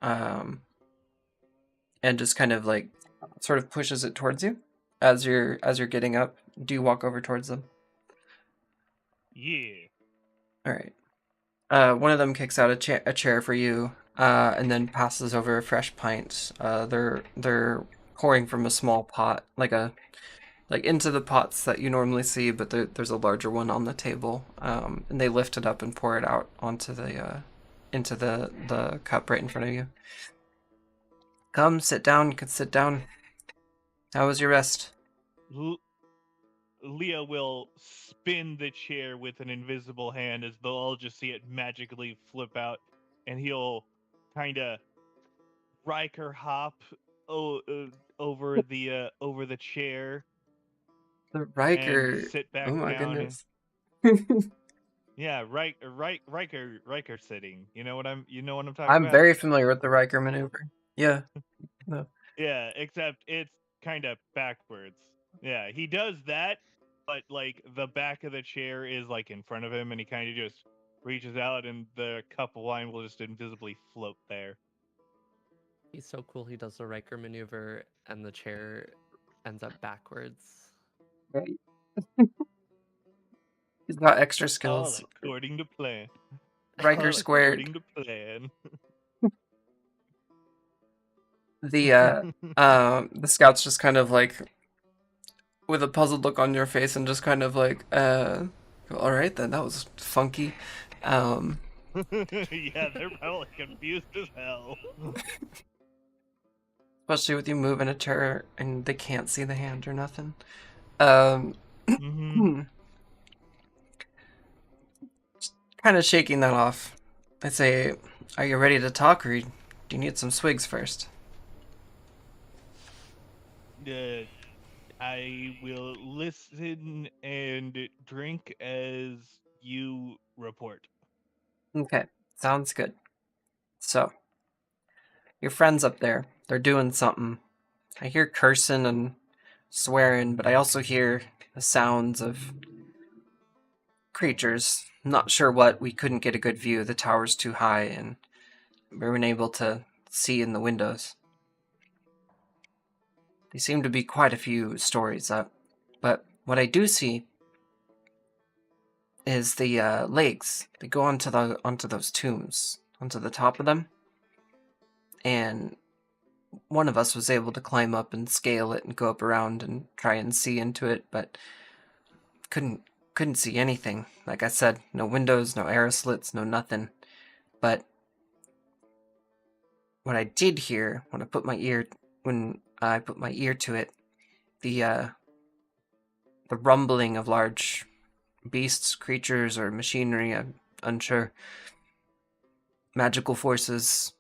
and just kind of like sort of pushes it towards you as you're getting up. Do you walk over towards them? Yeah. All right. One of them kicks out a chair for you, and then passes over a fresh pint. They're pouring from a small pot, like into the pots that you normally see, but there's a larger one on the table. And they lift it up and pour it out onto into the cup right in front of you. Come, sit down. Sit down. How was your rest? L- Leah will spin the chair with an invisible hand as though I'll just see it magically flip out, and he'll kind of Riker hop over the chair The and Riker. sit Oh back my down and goodness. yeah, Riker sitting. You know what I'm talking I'm about? very familiar with the Riker maneuver. Yeah. No. Yeah, except it's kind of backwards. Yeah, he does that, but like the back of the chair is like in front of him, and he kind of just reaches out, and the cup of wine will just invisibly float there. He's so cool. He does the Riker maneuver, and the chair ends up backwards. Right. He's got extra All skills. according to plan. Riker All squared. according to plan. The scouts just kind of like with a puzzled look on your face and just kind of like, all right then, that was funky. Um, Yeah, they're probably confused as hell. Especially with you moving a chair and they can't see the hand or nothing. Um, Mm-hmm. Kind of shaking that off. I say, are you ready to talk or do you need some swigs first? I will listen and drink as you report. Okay, sounds good. So, your friends up there, they're doing something. I hear cursing and swearing, but I also hear the sounds of creatures. Not sure what. We couldn't get a good view. The tower's too high, and we weren't able to see in the windows. There seem to be quite a few stories up, but what I do see is the legs. They go onto those tombs, onto the top of them, and one of us was able to climb up and scale it and go up around and try and see into it, but couldn't couldn't see anything. Like I said, no windows, no arrow slits, no nothing. But what I did hear when I put my ear to it, the uh, the rumbling of large beasts, creatures, or machinery. I'm unsure. Magical forces.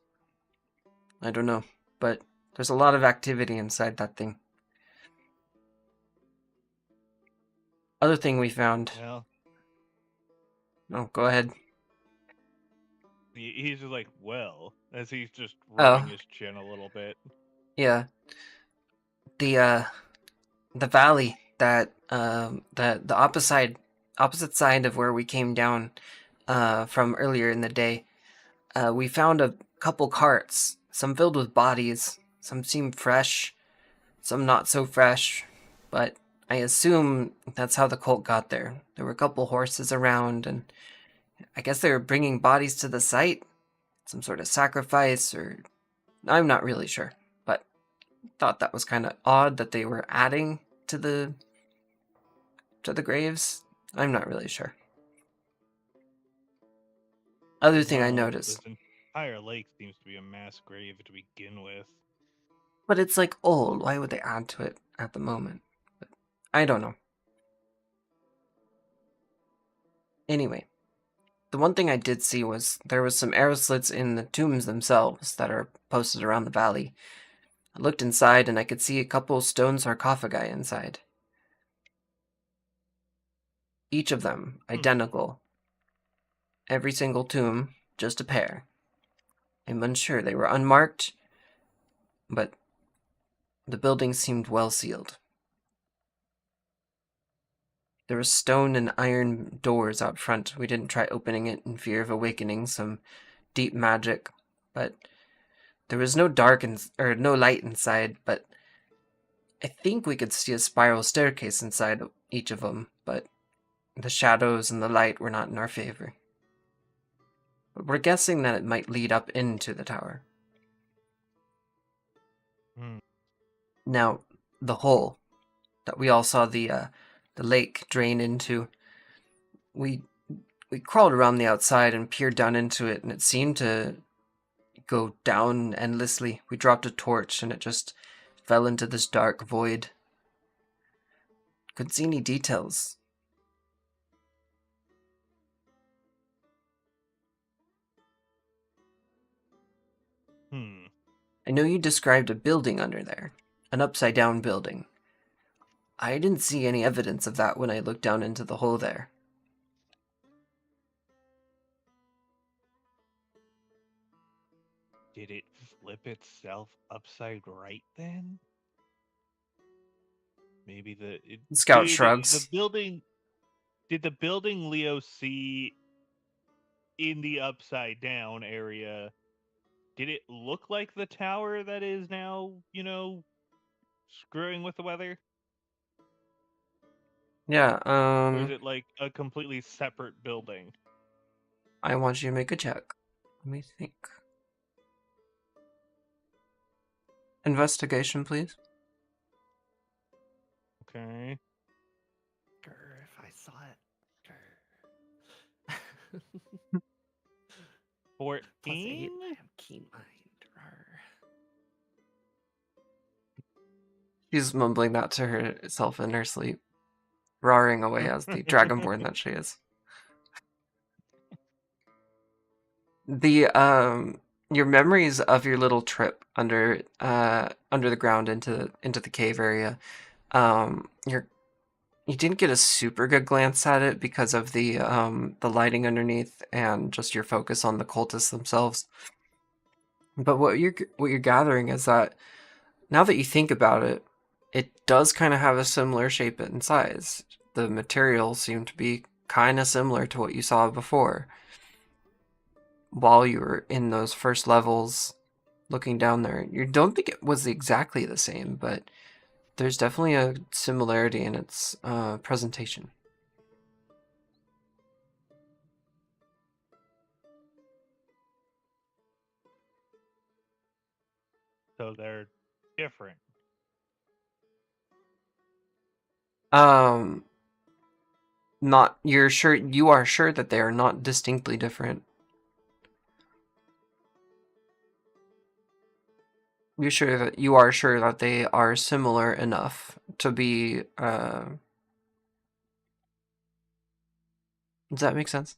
I don't know, but there's a lot of activity inside that thing. Other thing we found. Well, Oh, go ahead. he's just like, well, as he's just rubbing Oh, his chin a little bit. yeah. The the valley that the opposite side of where we came down from earlier in the day. We found a couple carts, some filled with bodies. Some seemed fresh, some not so fresh, but I assume that's how the cult got there. There were a couple horses around, and I guess they were bringing bodies to the site. Some sort of sacrifice, or I'm not really sure, but thought that was kind of odd that they were adding to the graves. I'm not really sure. Other thing I Well, noticed, this entire lake seems to be a mass grave to begin with. but it's like old. Why would they add to it at the moment? But I don't know. Anyway, the one thing I did see was there was some arrow slits in the tombs themselves that are posted around the valley. I looked inside and I could see a couple stone sarcophagi inside. Each of them Hmm. identical. Every single tomb, just a pair. I'm unsure they were unmarked, but the building seemed well sealed. There were stone and iron doors out front. We didn't try opening it in fear of awakening some deep magic, but There was no or no light inside, but I think we could see a spiral staircase inside each of them, but the shadows and the light were not in our favor. But we're guessing that it might lead up into the tower. Hmm. Now, the hole that we all saw the lake drain into, we crawled around the outside and peered down into it, and it seemed to go down endlessly. We dropped a torch, and it just fell into this dark void. Couldn't see any details. Hmm. I know you described a building under there, an upside-down building. I didn't see any evidence of that when I looked down into the hole there. Did it flip itself upside right then? Maybe Scout did shrugs. the building. Did the building Leo see in the upside down area? Did it look like the tower that is now, screwing with the weather? Yeah, Or is it like a completely separate building? I want you to make a check. Let me think. Investigation, please. Okay. Grr, if I saw it. Grr. 14? +8. I am keen mind. Rawr. She's mumbling that to herself in her sleep, roaring away as the dragonborn that she is. Your memories of your little trip under the ground into the cave area, you didn't get a super good glance at it because of the lighting underneath and just your focus on the cultists themselves. But what you're gathering is that now that you think about it, it does kind of have a similar shape and size. The materials seem to be kind of similar to what you saw before. While you were in those first levels, looking down there, you don't think it was exactly the same, but there's definitely a similarity in its presentation. So they're different. Not you are sure that they are not distinctly different. You are sure that they are similar enough to be does that make sense?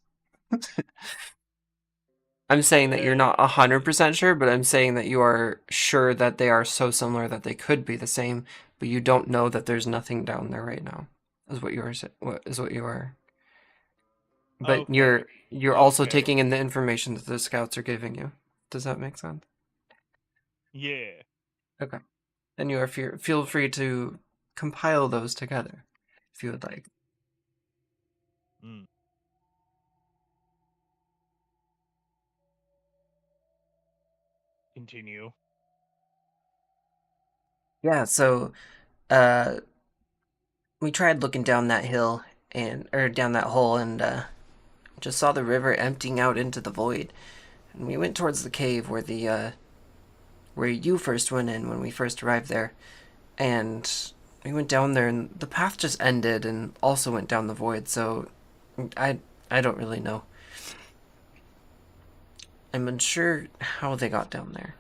I'm saying that you're not 100% sure, but I'm saying that you are sure that they are so similar that they could be the same, but you don't know that there's nothing down there right now. Is what you are. What you are. But Okay. you're also Okay. taking in the information that the scouts are giving you. Does that make sense? Yeah. Okay. And you are feel free to compile those together if you would like. Mm. Continue. Yeah, so we tried looking down that hill or down that hole and just saw the river emptying out into the void. And we went towards the cave where you first went in when we first arrived there. And we went down there and the path just ended and also went down the void, so I don't really know. I'm unsure how they got down there.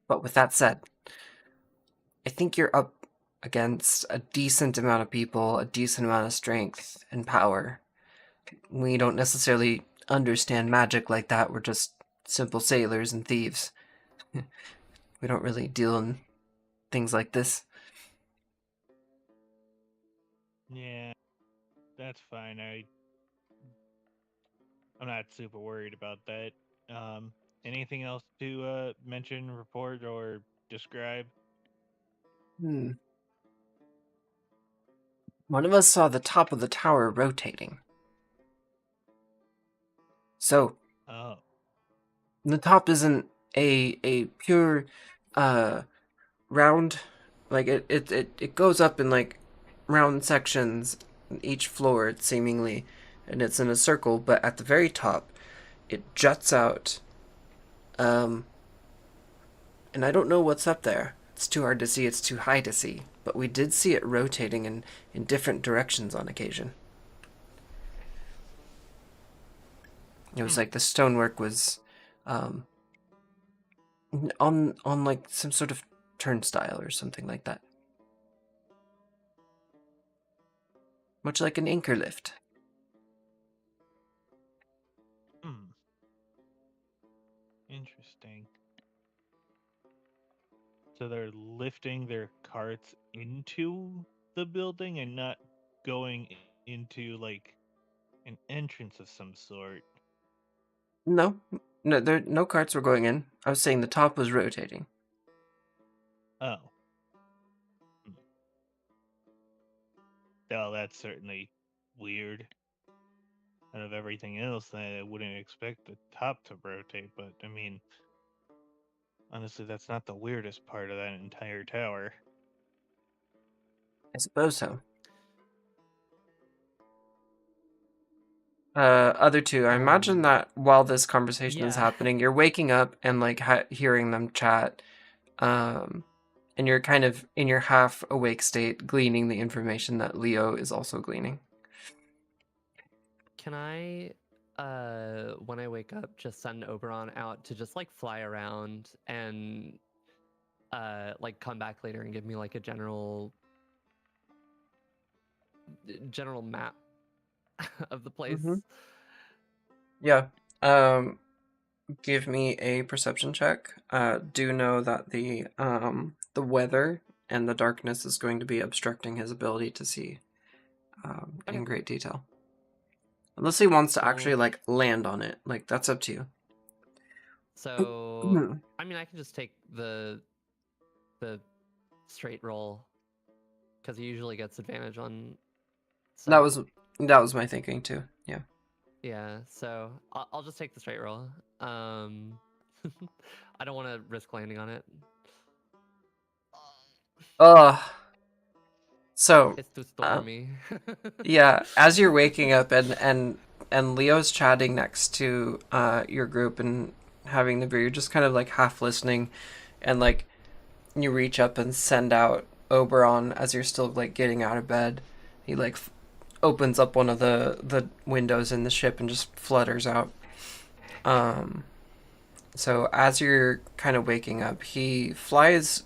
But with that said, I think you're up against a decent amount of people, a decent amount of strength and power. We don't necessarily understand magic like that. We're just simple sailors and thieves. We don't really deal in things like this. Yeah. That's fine. I'm not super worried about that. Anything else to mention, report, or describe? One of us saw the top of the tower rotating. So, The top isn't a pure round, like it goes up in like round sections, each floor seemingly, and it's in a circle, but at the very top it juts out. Um and I don't know what's up there. It's too hard to see, it's too high to see. But we did see it rotating in different directions on occasion. It was like the stonework was um, on like some sort of turnstile or something like that. Much like an anchor lift. Hmm. Interesting. So they're lifting their carts into the building and not going into like an entrance of some sort. No, no carts were going in. I was saying the top was rotating. Oh. Hmm. Well, that's certainly weird. Out of everything else, I wouldn't expect the top to rotate, but I mean, honestly, that's not the weirdest part of that entire tower. I suppose so. Other two, I imagine that while this conversation is Yeah. happening, you're waking up and like hearing them chat, um, and you're kind of in your half awake state, gleaning the information that Leo is also gleaning. Can I, when I wake up, just send Oberon out to just like fly around and like come back later and give me like a general map of the place? Mm-hmm. Yeah. Give me a perception check. Do know that the weather and the darkness is going to be obstructing his ability to see Okay. in great detail. Unless he wants to Cool. actually like land on it, like that's up to you. So I mean, I can just take the straight roll because he usually gets advantage on. That was my thinking too. Yeah. Yeah, so I'll just take the straight roll. I don't want to risk landing on it. Uh so It's too stormy. yeah, as you're waking up and Leo's chatting next to your group and having the beer, you're just kind of like half listening, and like you reach up and send out Oberon as you're still like getting out of bed. He like opens up one of the windows in the ship and just flutters out. So as you're kind of waking up, he flies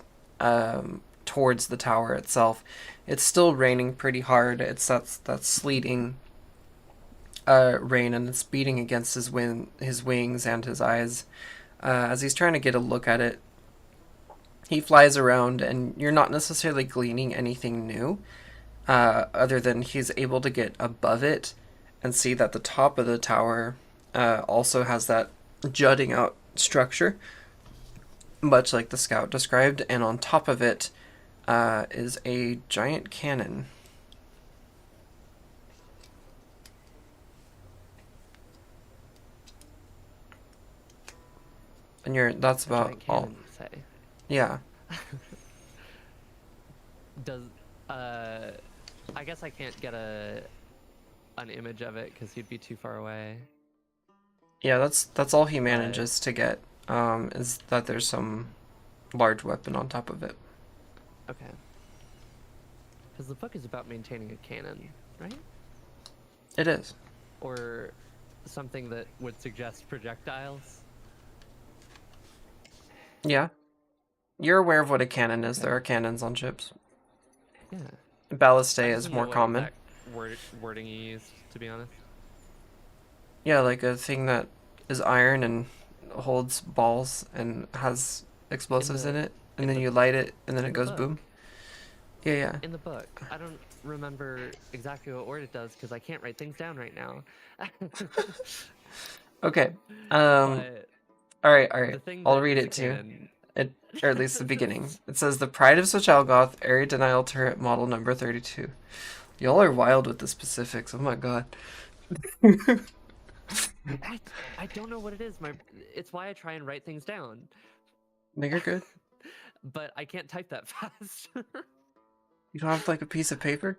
towards the tower itself. It's still raining pretty hard. It's that sleeting rain, and it's beating against his wings and his eyes. As he's trying to get a look at it, he flies around, and you're not necessarily gleaning anything new, other than he's able to get above it and see that the top of the tower also has that jutting out structure, much like the scout described, and on top of it is a giant cannon. And that's about Giant all. cannon, you say? Yeah. Does I guess I can't get an image of it because you'd be too far away. Yeah, that's all he manages to get, is that there's some large weapon on top of it. Okay. Because the book is about maintaining a cannon, right? It is. Or something that would suggest projectiles. Yeah. You're aware of what a cannon is. There are cannons on ships. Yeah. Ballistae I is just more know what common. exact wording you used, to be honest. Yeah, like a thing that is iron and holds balls and has explosives in it, and then you light it, and then it goes boom. Yeah, yeah. In the book. I don't remember exactly what word it does because I can't write things down right now. Okay. But All right. the thing I'll that read is it too. canon- Or at least the beginning. It says the Pride of Socialgoth, area denial turret model number 32. Y'all are wild with the specifics. Oh my god. I don't know what it is. It's why I try and write things down. No, you're good. But I can't type that fast. You don't have like a piece of paper?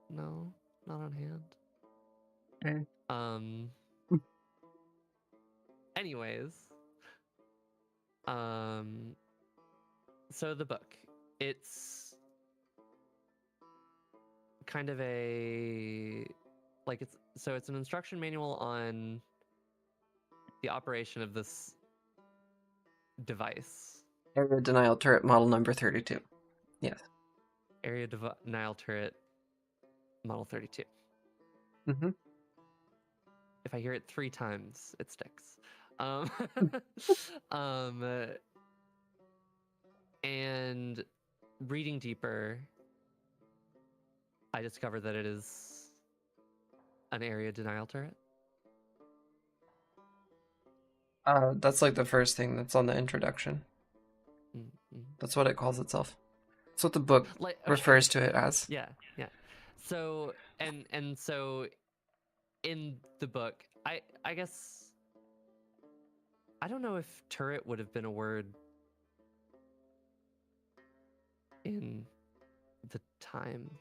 No, not on hand. Okay. Anyways, so the book, it's kind of it's an instruction manual on the operation of this device. Area denial turret model number 32. Yes. Area denial turret model 32. Mm-hmm. If I hear it 3 times, it sticks. And reading deeper, I discovered that it is an area denial turret. That's like the first thing that's on the introduction. Mm-hmm. That's what it calls itself. That's what the book refers to it as. Yeah. So and so in the book, I guess I don't know if turret would have been a word in the times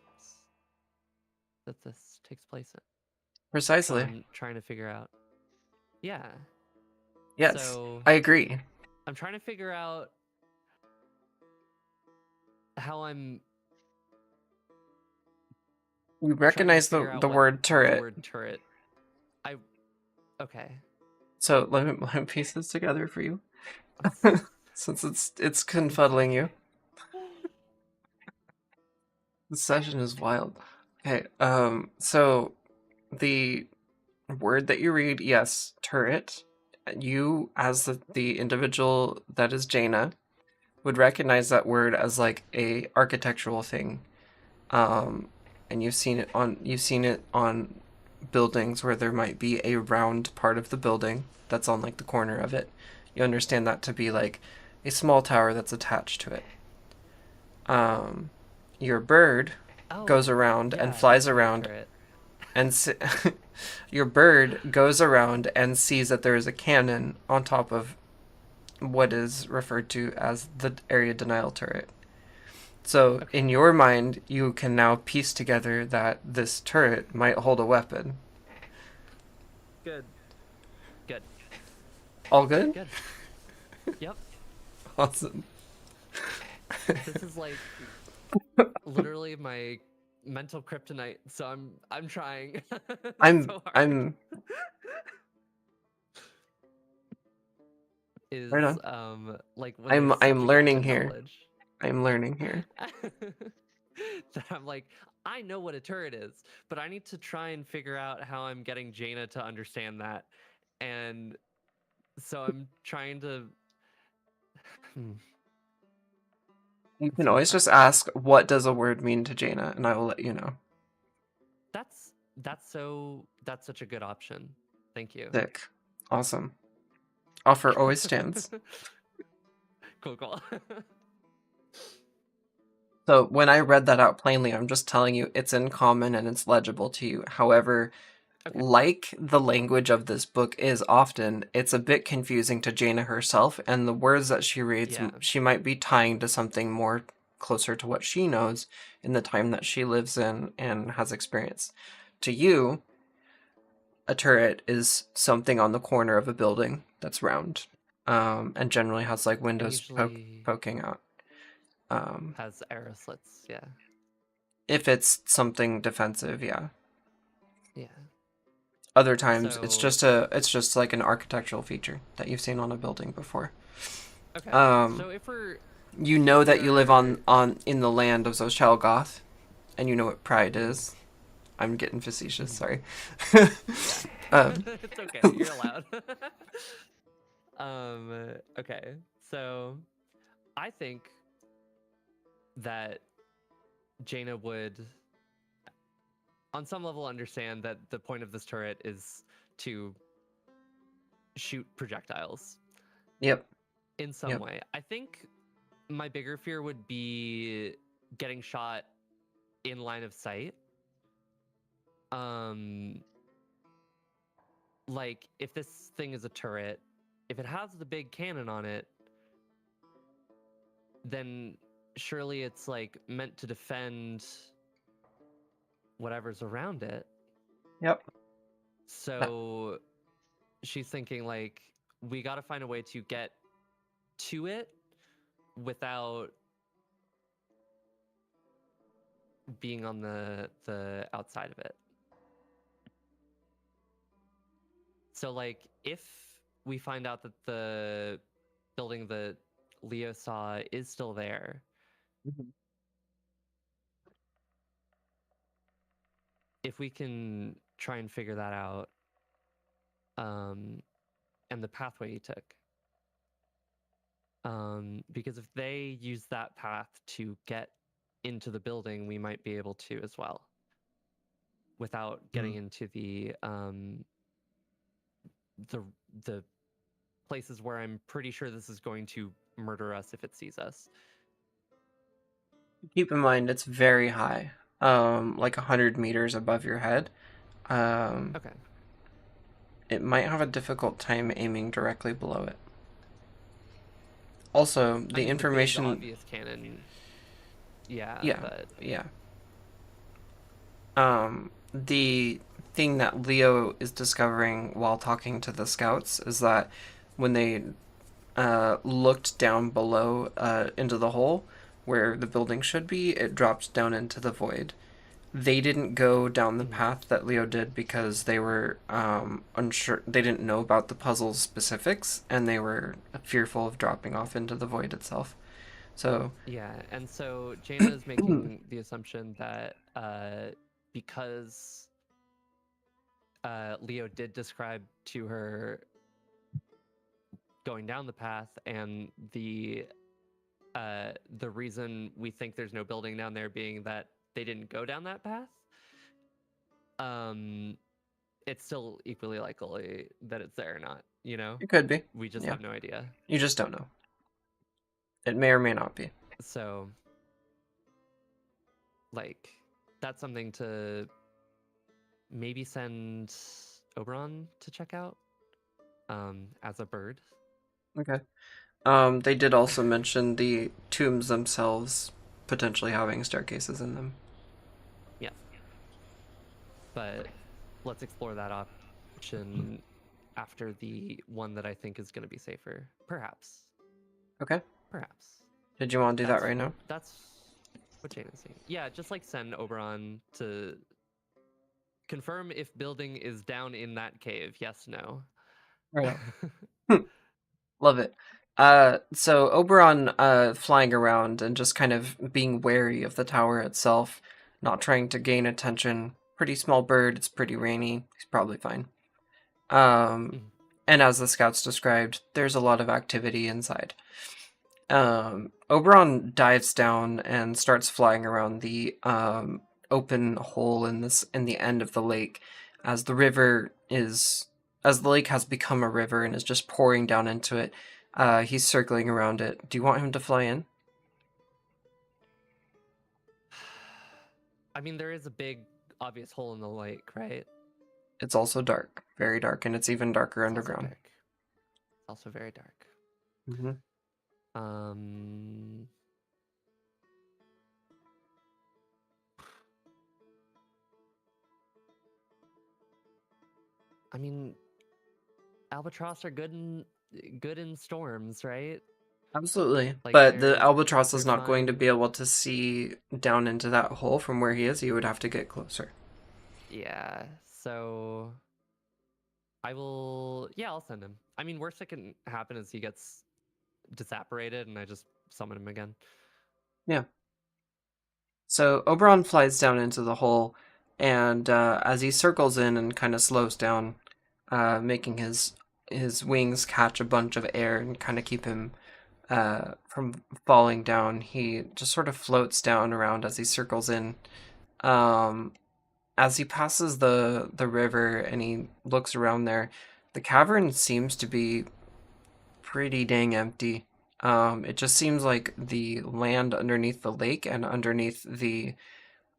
that this takes place in. Precisely. So I'm trying to figure out. Yeah. Yes, So I agree. I'm trying to figure out how I'm. We recognize the word turret. The word turret. Okay. So let me piece this together for you. Since it's confuddling you. The session is wild. Okay, so the word that you read, yes, turret. You, as the individual that is Jaina, would recognize that word as like a architectural thing. And you've seen it on buildings where there might be a round part of the building that's on like the corner of it. You understand that to be like a small tower that's attached to it. Your bird goes around and flies around, and your bird goes around and sees that there is a cannon on top of what is referred to as the area denial turret. So in your mind, you can now piece together that this turret might hold a weapon. Good. All good? Good. Yep. Awesome. This is like literally my mental kryptonite, so I'm trying. So hard. I'm is right on. like when I'm learning here. I'm learning here. That I'm like, I know what a turret is, but I need to try and figure out how I'm getting Jaina to understand that. And so I'm trying to You can always just ask, what does a word mean to Jaina, and I will let you know. That's such a good option. Thank you. Sick. Awesome. Offer always stands. Cool. So when I read that out plainly, I'm just telling you it's in common and it's legible to you. However, like the language of this book is often, it's a bit confusing to Jaina herself, and the words that she reads, she might be tying to something more closer to what she knows in the time that she lives in and has experienced. To you, a turret is something on the corner of a building that's round, and generally has like windows poking out. Has arrow slits, yeah. If it's something defensive, yeah. Yeah. Other times, it's just like an architectural feature that you've seen on a building before. Okay. So if you know that you live in the land of Zoshelgoth, and you know what pride is. I'm getting facetious. Sorry. It's okay. You're allowed. Okay. So, I think that Jaina would, on some level, understand that the point of this turret is to shoot projectiles. Yep. In some way. I think my bigger fear would be getting shot in line of sight. like, if this thing is a turret, if it has the big cannon on it, then surely it's like meant to defend whatever's around it. Yep. So she's thinking like, we got to find a way to get to it without being on the outside of it. So like, if we find out that the building that Leo saw is still there, if we can try and figure that out, and the pathway he took, because if they use that path to get into the building, we might be able to as well, without getting into the places where I'm pretty sure this is going to murder us if it sees us. Keep in mind, it's very high, like 100 meters above your head. Okay. It might have a difficult time aiming directly below it. Also, the information. The big obvious cannon. Yeah. Yeah. But... Yeah. The thing that Leo is discovering while talking to the scouts is that when they looked down below into the hole where the building should be, it dropped down into the void. They didn't go down the path that Leo did because they were unsure. They didn't know about the puzzle's specifics, and they were fearful of dropping off into the void itself. So yeah, and so Jaina is making the assumption that because Leo did describe to her going down the path, and the reason we think there's no building down there being that they didn't go down that path, it's still equally likely that it's there or not, you know? it could be. We just Yeah. have no idea. You just don't know. It may or may not be. So, like, that's something to maybe send Oberon to check out as a bird. Okay. They did also mention the tombs themselves potentially having staircases in them. Yes. But let's explore that option after the one that I think is going to be safer. Perhaps. Okay. Perhaps. Did you want to do that right now? That's what Jaina's saying. Yeah, just like send Oberon to confirm if building is down in that cave. Yes, no. Right. Love it. So Oberon flying around and just kind of being wary of the tower itself, not trying to gain attention. Pretty small bird, it's pretty rainy, he's probably fine. And as the scouts described, there's a lot of activity inside. Oberon dives down and starts flying around the open hole in the end of the lake as the lake has become a river and is just pouring down into it. He's circling around it. Do you want him to fly in? I mean, there is a big, obvious hole in the lake, right? It's also dark, very dark, and it's even darker underground. It's also very dark. Mm-hmm. I mean, albatross are good in storms, right? Absolutely. Like, but the albatross is they're not going to fine. be able to see down into that hole from where he is. He would have to get closer. Yeah, so I'll send him. I mean, worst that can happen is he gets disapparated and I just summon him again. Yeah. So Oberon flies down into the hole, and as he circles in and kind of slows down, making his wings catch a bunch of air and kind of keep him from falling down, he just sort of floats down around as he circles in. As he passes the river and he looks around there, the cavern seems to be pretty dang empty. It just seems like the land underneath the lake and underneath the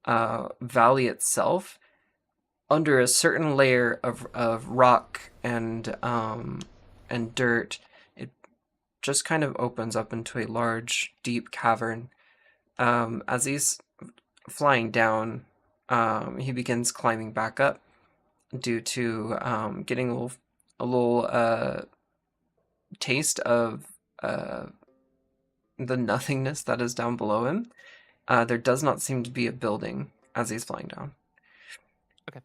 valley itself under a certain layer of rock and dirt, it just kind of opens up into a large, deep cavern. As he's flying down, he begins climbing back up due to getting a little taste of the nothingness that is down below him. There does not seem to be a building as he's flying down. Okay.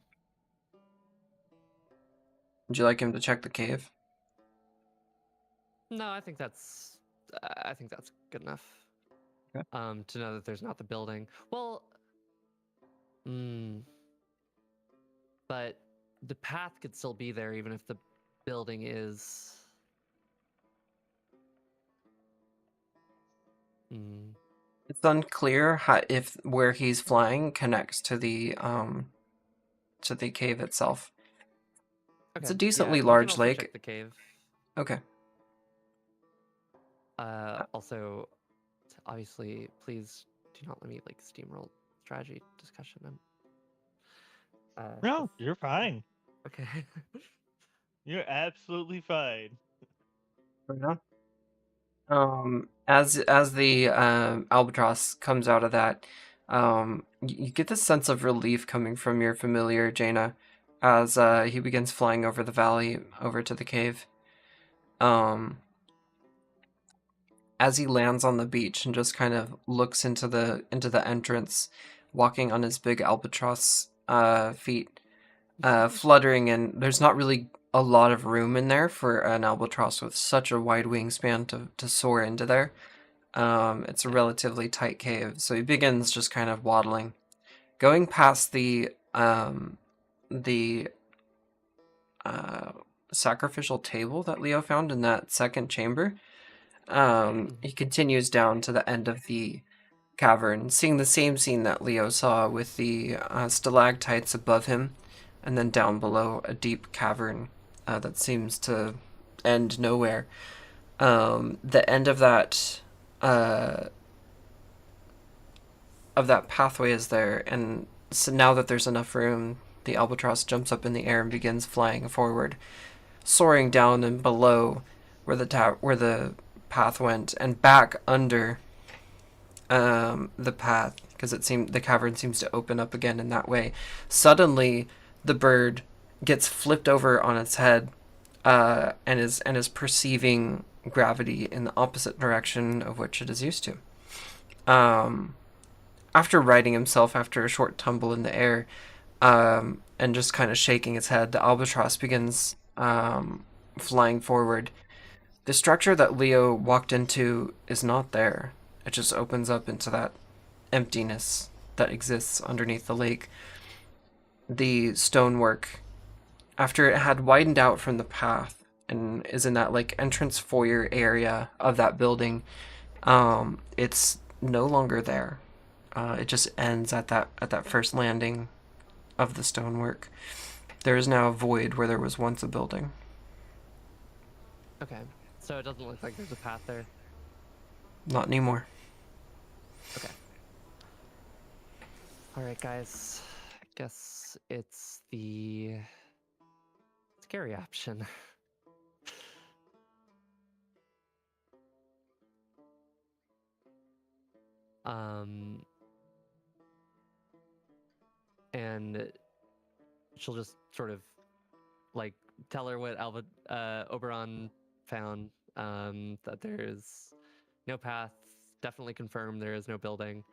Would you like him to check the cave? No, I think that's good enough. Okay. To know that there's not the building. Well, but the path could still be there even if the building is. It's unclear if where he's flying connects to the cave itself. Okay. It's a decently we can large also lake. check the cave. Okay. Also, obviously, please do not let me like steamroll strategy discussion. No, you're fine. Okay. You're absolutely fine. Right on. As the albatross comes out of that, you get this sense of relief coming from your familiar Jaina, as he begins flying over the valley over to the cave. As he lands on the beach and just kind of looks into the entrance, walking on his big albatross feet, fluttering, and there's not really a lot of room in there for an albatross with such a wide wingspan to soar into there. It's a relatively tight cave, so he begins just kind of waddling, going past the sacrificial table that Leo found in that second chamber. He continues down to the end of the cavern, seeing the same scene that Leo saw with the stalactites above him, and then down below a deep cavern that seems to end nowhere. The end of that pathway is there, and so now that there's enough room, the albatross jumps up in the air and begins flying forward, soaring down and below where the path went, and back under the path, because the cavern seems to open up again in that way. Suddenly, the bird gets flipped over on its head, and is perceiving gravity in the opposite direction of which it is used to. After righting himself after a short tumble in the air, and just kind of shaking its head, the albatross begins flying forward. The structure that Leo walked into is not there. It just opens up into that emptiness that exists underneath the lake. The stonework, after it had widened out from the path and is in that like entrance foyer area of that building, it's no longer there. It just ends at that first landing of the stonework. There is now a void where there was once a building. Okay. So it doesn't look like there's a path there. Not anymore. Okay. All right, guys. I guess it's the scary option. And she'll just sort of like tell her what Oberon found. That there's no path. Definitely confirmed there is no building.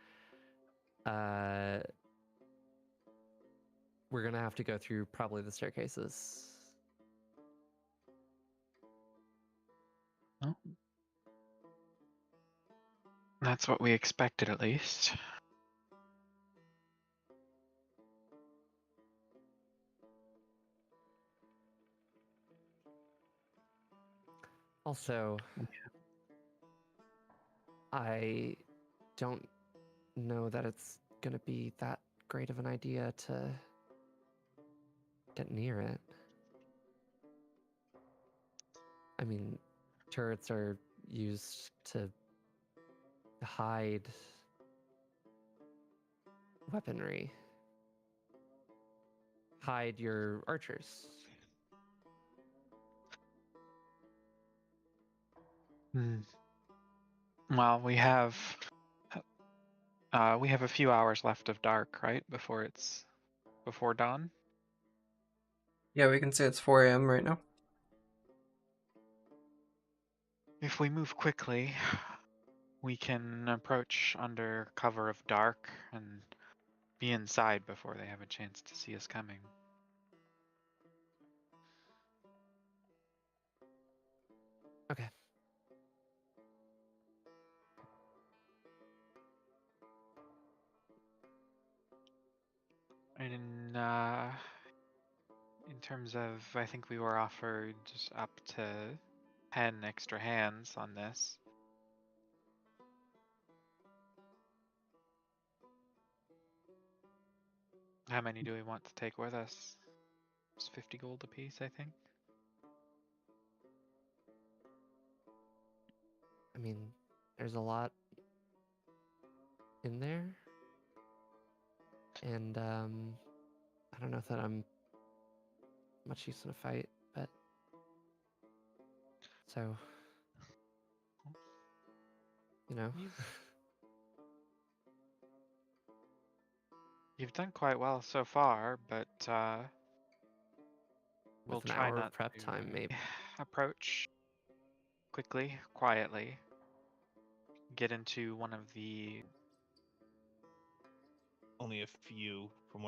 We're gonna have to go through probably the staircases. Oh. That's what we expected, at least. Also, I don't know that it's gonna be that great of an idea to get near it. I mean, turrets are used to hide weaponry. hide your archers? Hmm. Well, we have a few hours left of dark, right? Before dawn. Yeah, we can say it's 4 a.m. right now. If we move quickly, we can approach under cover of dark and be inside before they have a chance to see us coming. Okay. And in terms of, I think we were offered just up to 10 extra hands on this. How many do we want to take with us? It's 50 gold apiece, I think. I mean, there's a lot in there, and I don't know if that I'm much use in a fight, but so you know. You've done quite well so far, but we'll With an try hour of not prep to time, maybe. approach quickly, quietly. Get into one of the Only a few from what